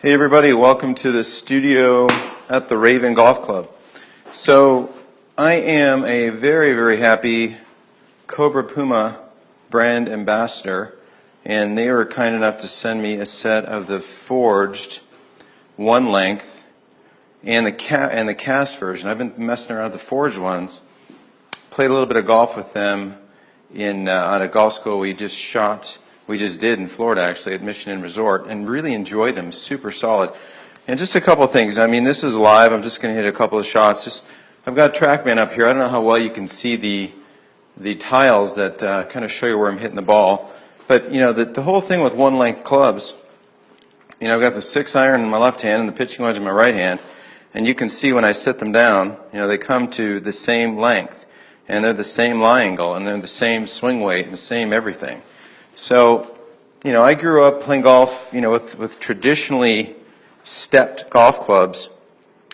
Hey everybody, welcome to the studio at the Raven Golf Club. So I am a very happy Cobra Puma brand ambassador, and they were kind enough to send me a set of the forged one length and the cast version. I've been messing around with the forged ones. Played a little bit of golf with them on a golf school we just did in Florida, actually, at Mission Inn Resort, and really enjoyed them. Super solid. And just a couple of things. I mean, this is live. I'm just going to hit a couple of shots. I've got TrackMan up here. I don't know how well you can see the tiles that kind of show you where I'm hitting the ball. But, you know, the whole thing with one-length clubs, you know, I've got the 6-iron in my left hand and the pitching wedge in my right hand. And you can see when I sit them down, you know, they come to the same length. And they're the same lie angle. And they're the same swing weight and the same everything. So, you know, I grew up playing golf, you know, with traditionally stepped golf clubs,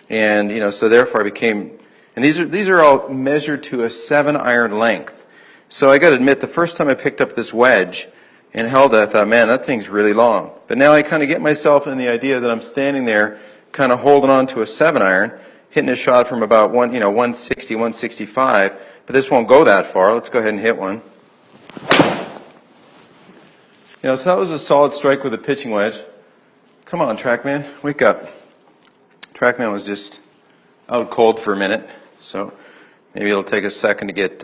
and you know, so therefore I became, and these are all measured to a 7-iron length. So I got to admit, the first time I picked up this wedge and held it, I thought, man, that thing's really long. But now I kind of get myself in the idea that I'm standing there, kind of holding on to a 7-iron, hitting a shot from about 160, 165. But this won't go that far. Let's go ahead and hit one. You know, so that was a solid strike with a pitching wedge. Come on, TrackMan, wake up. TrackMan was just out cold for a minute, so maybe it'll take a second to get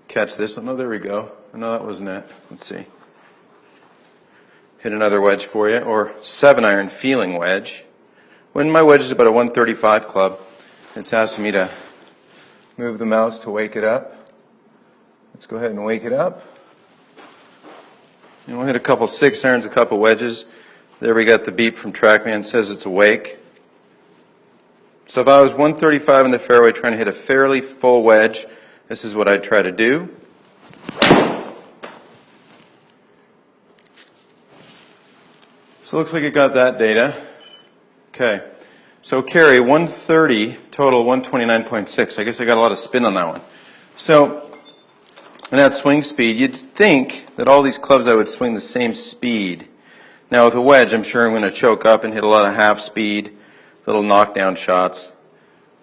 catch this one. Oh, there we go. No, that wasn't it. Let's see. Hit another wedge for you, or 7-iron feeling wedge. When my wedge is about a 135 club, it's asking me to move the mouse to wake it up. Let's go ahead and wake it up. And we'll hit a couple 6-irons, a couple wedges. There we got the beep from TrackMan, says it's awake. So if I was 135 in the fairway trying to hit a fairly full wedge, this is what I'd try to do. So it looks like it got that data. Okay. So carry 130, total 129.6. I guess I got a lot of spin on that one. So, and that swing speed, you'd think that all these clubs I would swing the same speed. Now with a wedge, I'm sure I'm going to choke up and hit a lot of half speed, little knockdown shots.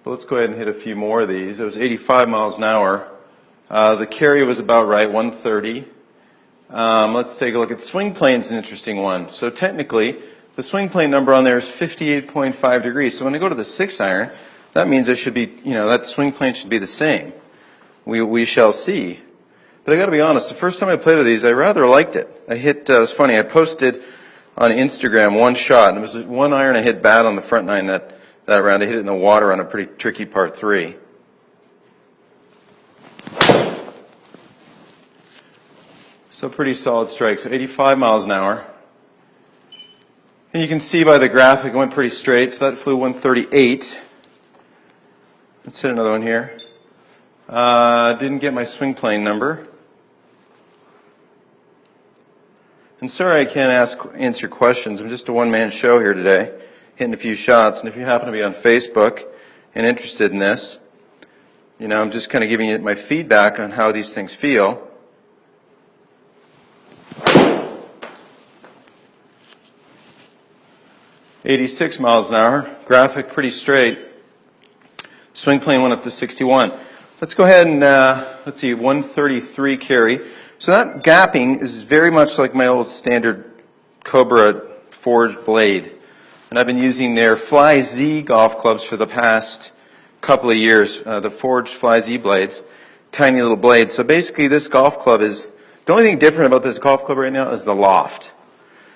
But let's go ahead and hit a few more of these. It was 85 miles an hour. The carry was about right, 130. Let's take a look at swing plane's an interesting one. So technically, the swing plane number on there is 58.5 degrees. So when I go to the 6-iron, that means it should be, you know, that swing plane should be the same. We shall see. But I got to be honest, the first time I played with these, I rather liked it. It was funny, I posted on Instagram one shot, and it was one iron I hit bad on the front nine that round. I hit it in the water on a pretty tricky par 3. So pretty solid strike. So 85 miles an hour. And you can see by the graphic it went pretty straight, so that flew 138. Let's hit another one here. Didn't get my swing plane number. And sorry I can't answer questions. I'm just a one-man show here today, hitting a few shots. And if you happen to be on Facebook and interested in this, you know, I'm just kind of giving you my feedback on how these things feel. .86 miles an hour. Graphic pretty straight. Swing plane went up to 61. Let's go ahead and, let's see, 133 carry. So that gapping is very much like my old standard Cobra forged blade. And I've been using their Fly Z golf clubs for the past couple of years, the forged Fly Z blades, tiny little blades. So basically this golf club is, the only thing different about this golf club right now is the loft.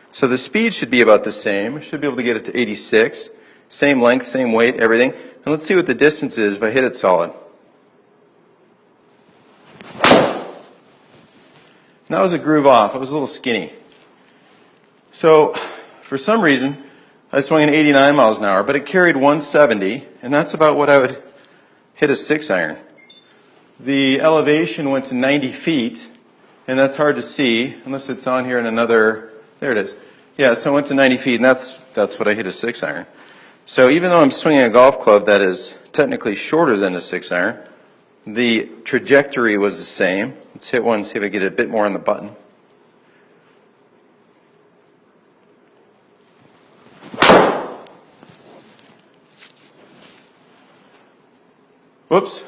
So the speed should be about the same. I should be able to get it to 86. Same length, same weight, everything. And let's see what the distance is if I hit it solid. And that was a groove off. It was a little skinny. So for some reason, I swung at 89 miles an hour, but it carried 170, and that's about what I would hit a 6-iron. The elevation went to 90 feet, and that's hard to see unless it's on here in another. There it is. Yeah, so it went to 90 feet, and that's what I hit a 6-iron. So even though I'm swinging a golf club that is technically shorter than a 6-iron, the trajectory was the same. Let's hit one and see if I get a bit more on the button. Whoops.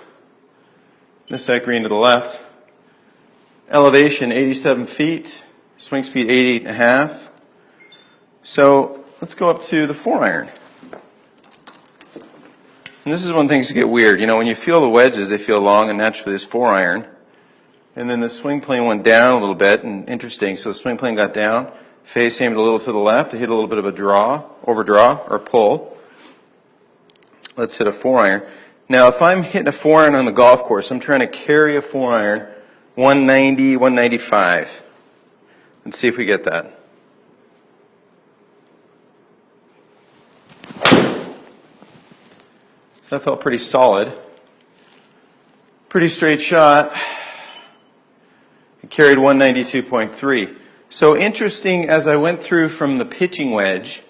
Missed that green to the left. Elevation 87 feet. Swing speed 88.5. So let's go up to the 4-iron. And this is when things get weird. You know, when you feel the wedges, they feel long, and naturally this 4-iron. And then the swing plane went down a little bit, and interesting. So the swing plane got down, face aimed a little to the left. I hit a little bit of a draw, overdraw, or pull. Let's hit a 4-iron. Now, if I'm hitting a 4-iron on the golf course, I'm trying to carry a 4-iron 190, 195. Let's see if we get that. So that felt pretty solid. Pretty straight shot. It carried 192.3. So interesting, as I went through from the pitching wedge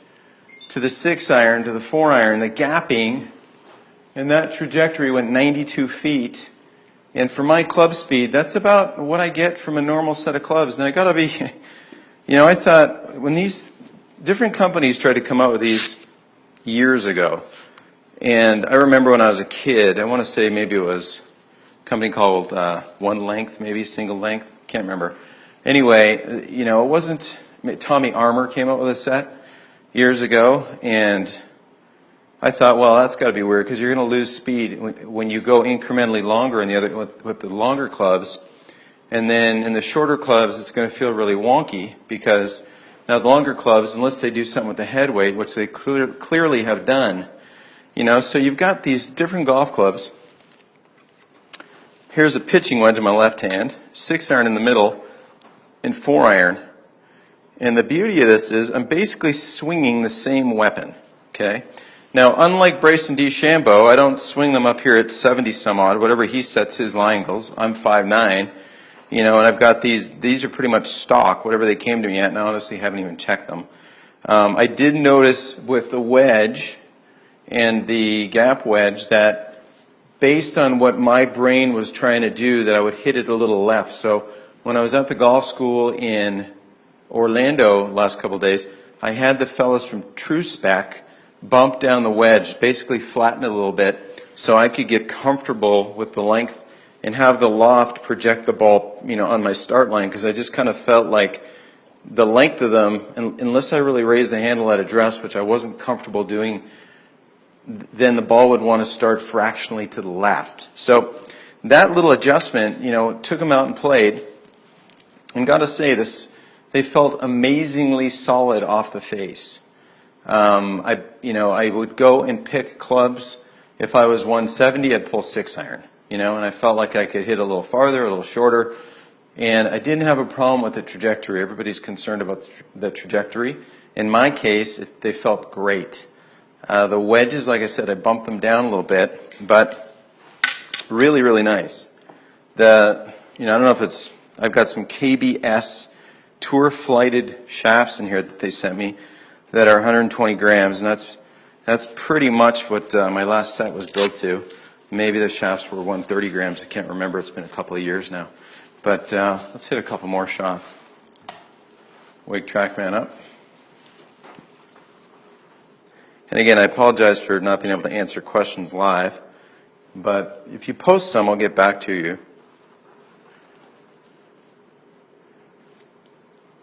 to the 6-iron to the 4-iron, the gapping and that trajectory went 92 feet. And for my club speed, that's about what I get from a normal set of clubs. And I gotta be, you know, I thought when these different companies tried to come out with these years ago, and I remember when I was a kid, I want to say maybe it was a company called One Length, maybe Single Length, can't remember. Anyway, you know, it wasn't, Tommy Armour came out with a set years ago, and I thought, well, that's got to be weird because you're going to lose speed when you go incrementally longer in the other with the longer clubs, and then in the shorter clubs, it's going to feel really wonky because now the longer clubs, unless they do something with the head weight, which they clearly have done, you know, so you've got these different golf clubs. Here's a pitching wedge in my left hand, 6-iron in the middle, and 4-iron. And the beauty of this is I'm basically swinging the same weapon, okay? Now, unlike Bryson DeChambeau, I don't swing them up here at 70 some odd, whatever he sets his line angles. I'm 5'9", you know, and I've got these are pretty much stock, whatever they came to me at, and I honestly haven't even checked them. I did notice with the wedge and the gap wedge that based on what my brain was trying to do, that I would hit it a little left. So when I was at the golf school in Orlando last couple of days, I had the fellas from True Spec bump down the wedge, basically flatten it a little bit so I could get comfortable with the length and have the loft project the ball, you know, on my start line, because I just kind of felt like the length of them, unless I really raised the handle at address, which I wasn't comfortable doing, then the ball would want to start fractionally to the left. So that little adjustment, you know, took them out and played, and got to say this, they felt amazingly solid off the face. I would go and pick clubs. If I was 170, I'd pull 6-iron, you know, and I felt like I could hit a little farther, a little shorter, and I didn't have a problem with the trajectory. Everybody's concerned about the trajectory. In my case, they felt great. The wedges, like I said, I bumped them down a little bit, but really, really nice. I don't know if it's, I've got some KBS tour flighted shafts in here that they sent me that are 120 grams, and that's pretty much what my last set was built to. Maybe the shafts were 130 grams. I can't remember. It's been a couple of years now. But let's hit a couple more shots. Wake TrackMan up. And again, I apologize for not being able to answer questions live, but if you post some, I'll get back to you.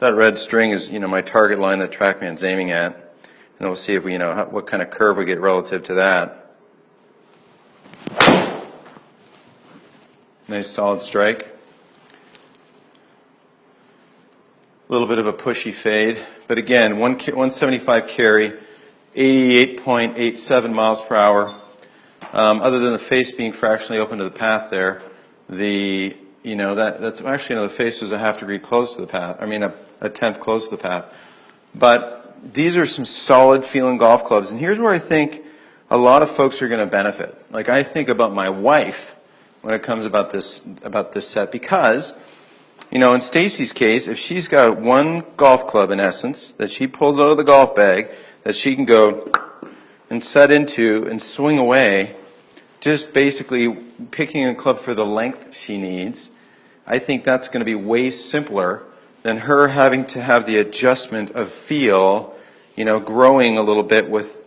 That red string is, you know, my target line that TrackMan's aiming at, and we'll see if we, you know, what kind of curve we get relative to that. Nice solid strike. A little bit of a pushy fade, but again, 175 carry, 88.87 miles per hour. Other than the face being fractionally open to the path there, that's actually, the face was a half degree close to the path. I mean, a tenth close to the path. But these are some solid feeling golf clubs, and here's where I think a lot of folks are going to benefit. Like, I think about my wife when it comes about this set, because, you know, in Stacy's case, if she's got one golf club in essence that she pulls out of the golf bag that she can go and set into and swing away, just basically picking a club for the length she needs, I think that's going to be way simpler than her having to have the adjustment of feel, you know, growing a little bit with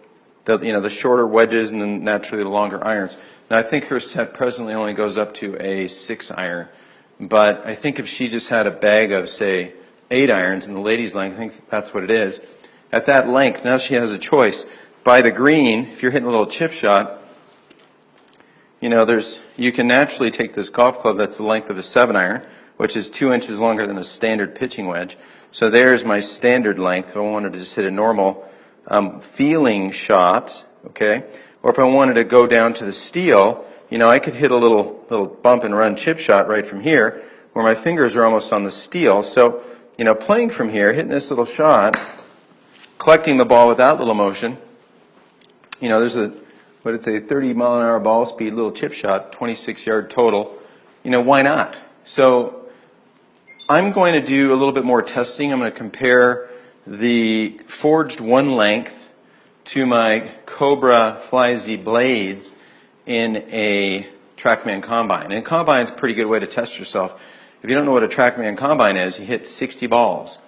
the shorter wedges and then naturally the longer irons. Now, I think her set presently only goes up to a 6-iron, but I think if she just had a bag of, say, 8 irons in the ladies' length, I think that's what it is. At that length, now she has a choice. By the green, if you're hitting a little chip shot, you know, you can naturally take this golf club that's the length of a 7-iron, which is 2 inches longer than a standard pitching wedge. So there's my standard length if I wanted to just hit a normal feeling shot, okay? Or if I wanted to go down to the steel, you know, I could hit a little bump and run chip shot right from here where my fingers are almost on the steel. So, you know, playing from here, hitting this little shot, collecting the ball with that little motion, you know, there's a, what did it say, 30-mile-an-hour ball speed, little chip shot, 26-yard total. You know, why not? So I'm going to do a little bit more testing. I'm going to compare the forged one length to my Cobra Fly Z blades in a TrackMan combine. And a combine's a pretty good way to test yourself. If you don't know what a TrackMan combine is, you hit 60 balls.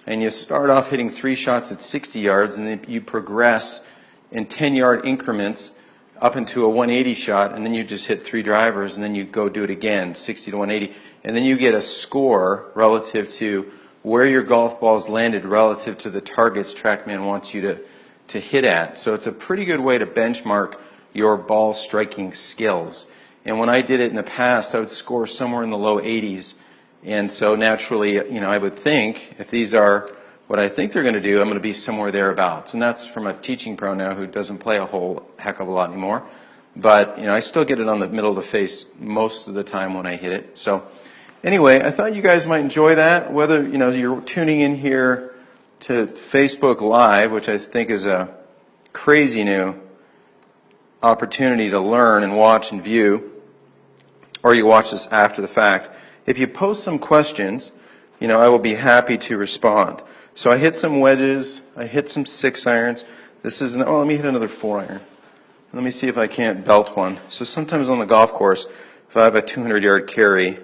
And you start off hitting 3 shots at 60 yards, and then you progress in 10-yard increments up into a 180 shot, and then you just hit 3 drivers, and then you go do it again, 60 to 180. And then you get a score relative to where your golf ball's landed relative to the targets TrackMan wants you to hit at. So it's a pretty good way to benchmark your ball striking skills. And when I did it in the past, I would score somewhere in the low 80s. And so naturally, you know, I would think if these are what I think they're going to do, I'm going to be somewhere thereabouts. And that's from a teaching pro now who doesn't play a whole heck of a lot anymore. But, you know, I still get it on the middle of the face most of the time when I hit it. So anyway, I thought you guys might enjoy that. Whether, you know, you're tuning in here to Facebook Live, which I think is a crazy new opportunity to learn and watch and view, or you watch this after the fact. If you post some questions, you know, I will be happy to respond. So I hit some wedges, I hit some 6-irons. This is oh, let me hit another 4-iron. Let me see if I can't belt one. So sometimes on the golf course, if I have a 200-yard carry,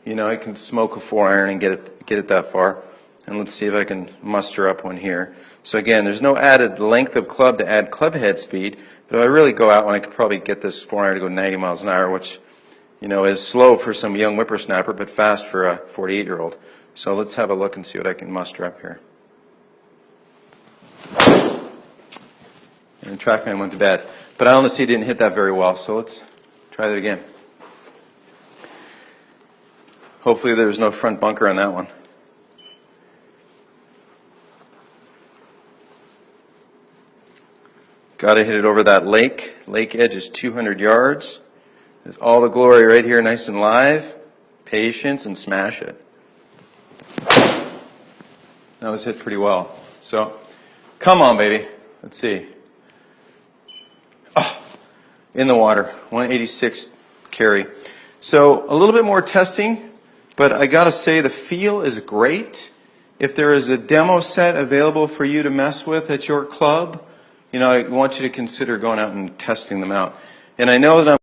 you know, I can smoke a 4-iron and get it that far. And let's see if I can muster up one here. So again, there's no added length of club to add club head speed, but if I really go out, I could probably get this 4-iron to go 90 miles an hour, which, you know, is slow for some young whippersnapper, but fast for a 48-year-old. So let's have a look and see what I can muster up here. And the TrackMan went to bed. But I honestly didn't hit that very well, so let's try that again. Hopefully there's no front bunker on that one. Got to hit it over that lake. Lake edge is 200 yards. There's all the glory right here, nice and live. Patience and smash it. That was hit pretty well. So, come on, baby. Let's see. Oh, in the water, 186 carry. So, a little bit more testing, but I got to say the feel is great. If there is a demo set available for you to mess with at your club, you know, I want you to consider going out and testing them out. And I know that I'm